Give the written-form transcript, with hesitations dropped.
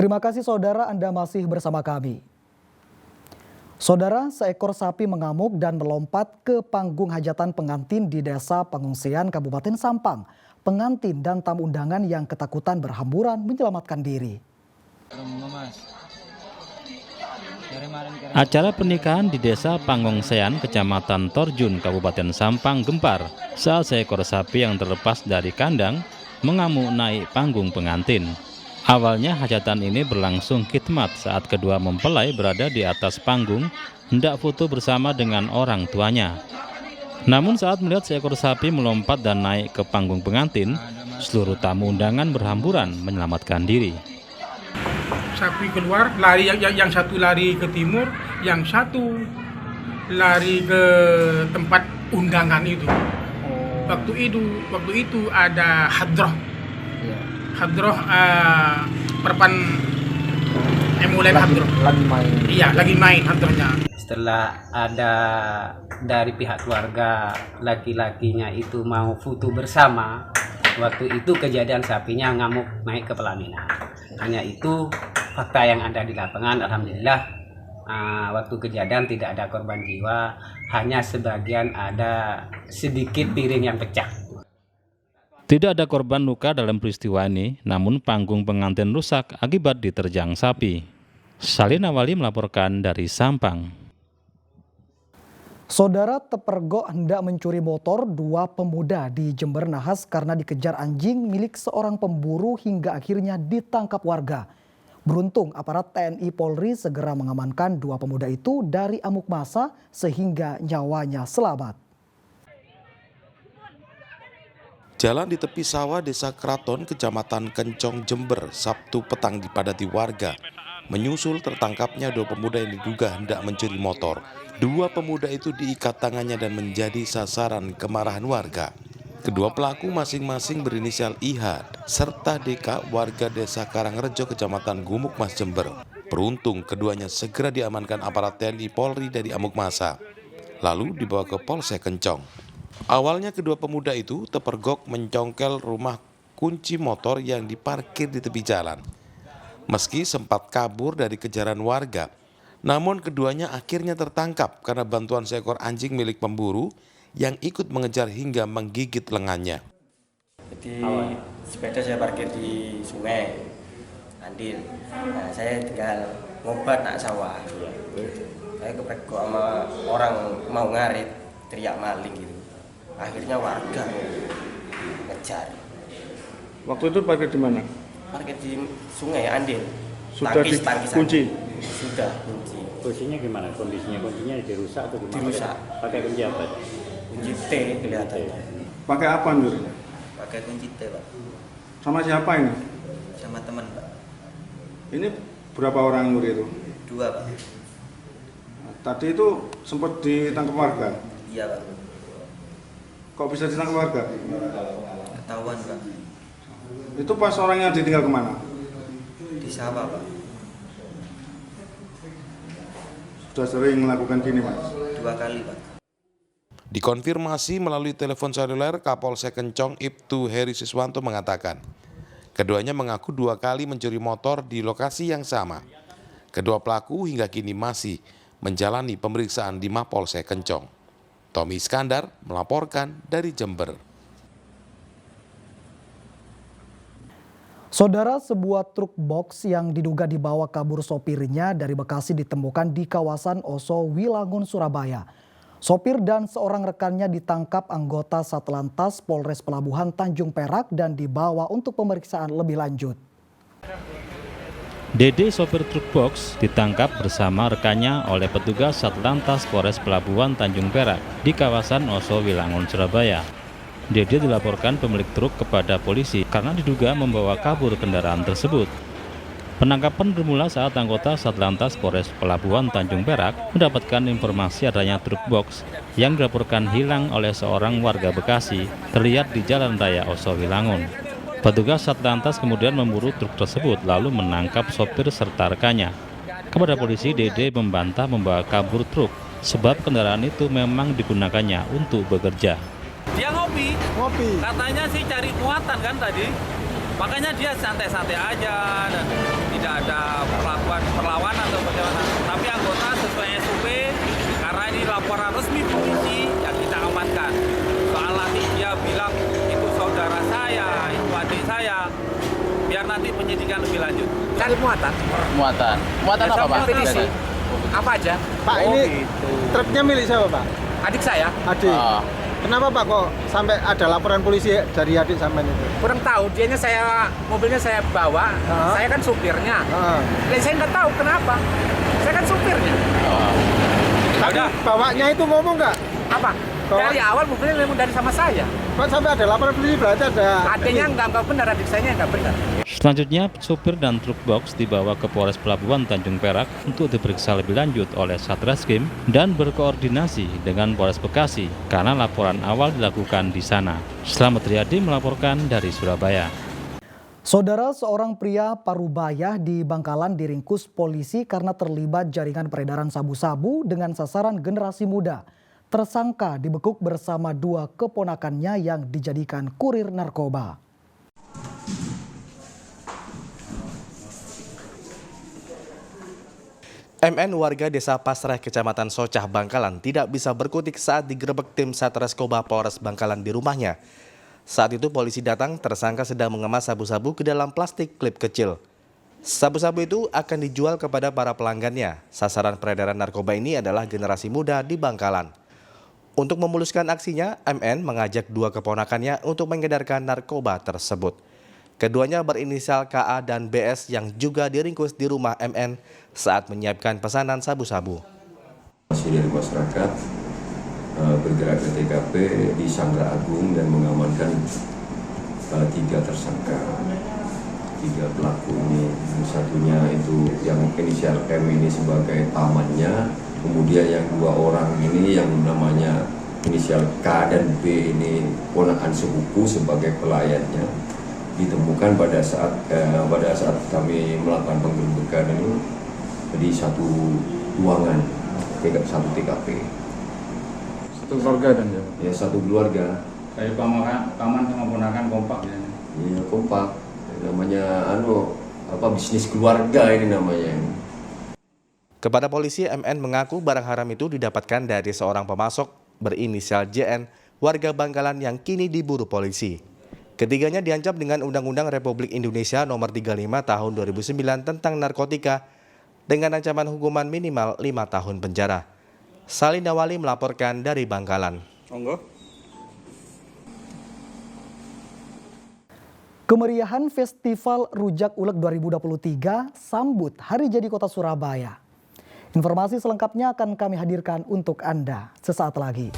Terima kasih saudara, Anda masih bersama kami. Saudara, seekor sapi mengamuk dan melompat ke panggung hajatan pengantin di desa pengungsian Kabupaten Sampang. Pengantin dan tamu undangan yang ketakutan berhamburan menyelamatkan diri. Acara pernikahan di desa Pangongsean, Kecamatan Torjun, Kabupaten Sampang gempar saat seekor sapi yang terlepas dari kandang mengamuk naik panggung pengantin. Awalnya hajatan ini berlangsung khidmat saat kedua mempelai berada di atas panggung hendak foto bersama dengan orang tuanya. Namun saat melihat seekor sapi melompat dan naik ke panggung pengantin, seluruh tamu undangan berhamburan menyelamatkan diri. Sapi keluar, lari yang satu lari ke timur, yang satu lari ke tempat undangan itu. Waktu itu ada hadroh. Hadroh perpan mulai hadroh. Lagi main. Iya, lagi main hadrohnya. Setelah ada dari pihak keluarga laki-lakinya itu mau foto bersama, waktu itu kejadian sapinya ngamuk naik ke pelaminan. Hanya itu fakta yang ada di lapangan. Alhamdulillah waktu kejadian tidak ada korban jiwa, hanya sebagian ada sedikit piring yang pecah. Tidak ada korban luka dalam peristiwa ini, namun panggung pengantin rusak akibat diterjang sapi. Salin Awali melaporkan dari Sampang. Saudara, tepergok hendak mencuri motor dua pemuda di Jember nahas karena dikejar anjing milik seorang pemburu hingga akhirnya ditangkap warga. Beruntung aparat TNI Polri segera mengamankan dua pemuda itu dari amuk massa sehingga nyawanya selamat. Jalan di tepi sawah Desa Kraton, Kecamatan Kencong, Jember, Sabtu petang dipadati warga. Menyusul tertangkapnya dua pemuda yang diduga hendak mencuri motor. Dua pemuda itu diikat tangannya dan menjadi sasaran kemarahan warga. Kedua pelaku masing-masing berinisial IH serta DK warga Desa Karangrejo, Kecamatan Gumuk Mas, Jember. Beruntung keduanya segera diamankan aparat TNI Polri dari amuk massa, lalu dibawa ke Polsek Kencong. Awalnya kedua pemuda itu tepergok mencongkel rumah kunci motor yang diparkir di tepi jalan. Meski sempat kabur dari kejaran warga, namun keduanya akhirnya tertangkap karena bantuan seekor anjing milik pemburu yang ikut mengejar hingga menggigit lengannya. Jadi sepeda saya parkir di sungai Andil. Nah, saya tinggal ngobat nak sawah. Saya kepergok sama orang mau ngarit, teriak maling gitu. Akhirnya warga ngejar. Waktu itu parkir di mana? Parkir di sungai Andil. Sudah Tangkis. dikunci? Sudah kunci. Kuncinya gimana? Kuncinya dirusak atau gimana? Dirusak. Pakai kunci apa? Kunci T kelihatannya. Pakai apa, Nur? Pakai kunci T, Pak. Sama siapa ini? Sama teman, Pak. Ini berapa orang Nur itu? Dua, Pak. Tadi itu sempat ditangkap warga. Iya, Pak. Kok bisa ditangkap warga? Ketahuan, Pak. Itu pas orangnya ditinggal kemana? Di sawah, Pak. Sudah sering melakukan gini, Mas? 2 kali, Pak. Dikonfirmasi melalui telepon seluler, Kapolsek Kencong Ibtu Heri Siswanto mengatakan, keduanya mengaku 2 kali mencuri motor di lokasi yang sama. Kedua pelaku hingga kini masih menjalani pemeriksaan di Mapolsek Kencong. Tommy Iskandar melaporkan dari Jember. Saudara, sebuah truk box yang diduga dibawa kabur sopirnya dari Bekasi ditemukan di kawasan Oso Wilangun, Surabaya. Sopir dan seorang rekannya ditangkap anggota Satlantas Polres Pelabuhan Tanjung Perak dan dibawa untuk pemeriksaan lebih lanjut. Dede, sopir truk box, ditangkap bersama rekannya oleh petugas Satlantas Polres Pelabuhan Tanjung Perak di kawasan Oso Wilangun, Surabaya. Dede dilaporkan pemilik truk kepada polisi karena diduga membawa kabur kendaraan tersebut. Penangkapan bermula saat anggota Satlantas Polres Pelabuhan Tanjung Perak mendapatkan informasi adanya truk box yang dilaporkan hilang oleh seorang warga Bekasi terlihat di Jalan Raya Oso Wilangun. Petugas Satlantas kemudian memburu truk tersebut lalu menangkap sopir serta rekannya. Kepada polisi, Dede membantah membawa kabur truk sebab kendaraan itu memang digunakannya untuk bekerja. Dia ngopi, katanya sih cari muatan kan tadi. Makanya dia santai-santai aja dan tidak ada perlawanan atau bagaimana. Tapi anggota sesuai SOP, karena ini laporan resmi polisi, ya kita amankan. Soal nanti dia bilang itu saudara saya, itu adik saya, biar nanti penyidikan lebih lanjut. Cari muatan. Muatan apa, Pak? Petisi. Apa aja? Pak, ini truknya milik siapa, Pak? Adik saya. Adik. Kenapa, Pak, kok sampai ada laporan polisi dari adik sampean itu? Kurang tahu, mobilnya saya bawa, saya kan supirnya. Dan saya nggak tahu kenapa. Saya kan supirnya. Tapi bawanya itu ngomong nggak? Apa? Dari awal mobilnya memang dari sama saya. Kok sampai ada laporan polisi berarti ada... Adiknya nggak benar, adik saya nggak benar. Selanjutnya, sopir dan truk box dibawa ke Polres Pelabuhan Tanjung Perak untuk diperiksa lebih lanjut oleh Satreskrim dan berkoordinasi dengan Polres Bekasi karena laporan awal dilakukan di sana. Slamet Riyadi melaporkan dari Surabaya. Saudara, seorang pria Parubaya di Bangkalan diringkus polisi karena terlibat jaringan peredaran sabu-sabu dengan sasaran generasi muda. Tersangka dibekuk bersama 2 keponakannya yang dijadikan kurir narkoba. MN warga desa Pasreh Kecamatan Socah Bangkalan tidak bisa berkutik saat digerebek tim Satreskoba Polres Bangkalan di rumahnya. Saat itu polisi datang, tersangka sedang mengemas sabu-sabu ke dalam plastik klip kecil. Sabu-sabu itu akan dijual kepada para pelanggannya. Sasaran peredaran narkoba ini adalah generasi muda di Bangkalan. Untuk memuluskan aksinya, MN mengajak 2 keponakannya untuk mengedarkan narkoba tersebut. Keduanya berinisial KA dan BS yang juga diringkus di rumah MN saat menyiapkan pesanan sabu-sabu. Masih dari masyarakat bergerak ke TKP di Sanggra Agung dan mengamankan 3 tersangka, 3 pelaku ini. Satunya itu yang inisial M ini sebagai pamannya, kemudian yang 2 orang ini yang namanya inisial K dan B ini ponakan sepupu sebagai pelayannya. Ditemukan pada saat kami melakukan penggerbekan ini di satu ruangan, satu TKP. Satu keluarga dan ya? Ya, satu keluarga. Kayak paman sama ponakan kompak ya? Iya, kompak. Namanya bisnis keluarga ini namanya. Kepada polisi, MN mengaku barang haram itu didapatkan dari seorang pemasok berinisial JN, warga Bangkalan yang kini diburu polisi. Ketiganya diancam dengan Undang-Undang Republik Indonesia Nomor 35 Tahun 2009 tentang narkotika dengan ancaman hukuman minimal 5 tahun penjara. Salin Dawali melaporkan dari Bangkalan. Kemeriahan Festival Rujak Ulek 2023 sambut Hari Jadi Kota Surabaya. Informasi selengkapnya akan kami hadirkan untuk Anda sesaat lagi.